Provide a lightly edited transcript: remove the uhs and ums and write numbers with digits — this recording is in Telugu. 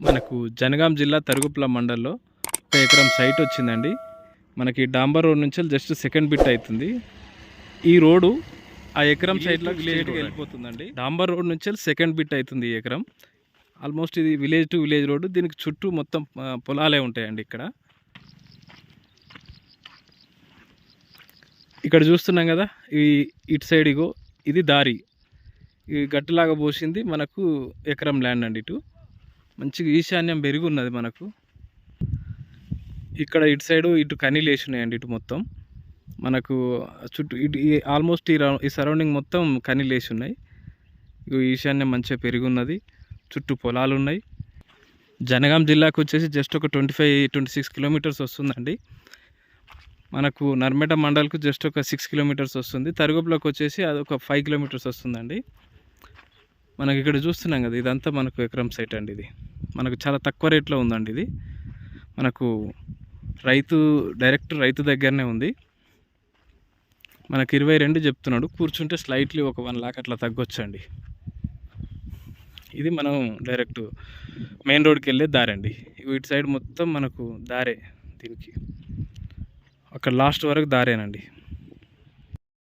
మనకు జనగాం జిల్లా తరుగుపుల మండల్లో 1 ఎకరం సైట్ వచ్చిందండి. మనకి డాంబర్ రోడ్ నుంచి జస్ట్ సెకండ్ బిట్ అవుతుంది. ఈ రోడ్డు ఆ ఎకరం సైడ్లో విలేజ్కి వెళ్ళిపోతుందండి. డాంబర్ రోడ్ నుంచి సెకండ్ బిట్ అవుతుంది ఈ ఎకరం. ఆల్మోస్ట్ ఇది విలేజ్ టు విలేజ్ రోడ్డు. దీనికి చుట్టూ మొత్తం పొలాలే ఉంటాయండి. ఇక్కడ చూస్తున్నాం కదా, ఇటు సైడ్ ఇగో ఇది దారి, ఈ గట్టులాగా పోసింది మనకు ఎకరం ల్యాండ్ అండి. ఇటు మంచిగా ఈశాన్యం పెరిగి ఉన్నది మనకు. ఇక్కడ ఇటు సైడు ఇటు కనీలు వేసి ఉన్నాయండి. ఇటు మొత్తం మనకు చుట్టూ ఇటు ఆల్మోస్ట్ ఈ సరౌండింగ్ మొత్తం కనీలు వేసి ఉన్నాయి. ఈశాన్యం మంచిగా పెరిగి ఉన్నది, చుట్టూ పొలాలు ఉన్నాయి. జనగాం జిల్లాకు వచ్చేసి జస్ట్ ఒక 25-26 కిలోమీటర్స్ వస్తుందండి. మనకు నర్మేట మండల్కు జస్ట్ ఒక 6 కిలోమీటర్స్ వస్తుంది. తరుగుపులకు వచ్చేసి అదొక 5 కిలోమీటర్స్ వస్తుందండి. మనకి ఇక్కడ చూస్తున్నాం కదా, ఇదంతా మనకు ఎకరం సైట్ అండి. ఇది మనకు చాలా తక్కువ రేట్లో ఉందండి. ఇది మనకు డైరెక్ట్ రైతు దగ్గరనే ఉంది. మనకు 22 చెప్తున్నాడు. కూర్చుంటే స్లైట్లీ ఒక 1 లాక్ అట్లా తగ్గొచ్చండి. ఇది మనం డైరెక్ట్ మెయిన్ రోడ్కి వెళ్ళే దారండి. ఇటు సైడ్ మొత్తం మనకు దారే, దీనికి అక్కడ లాస్ట్ వరకు దారేనండి.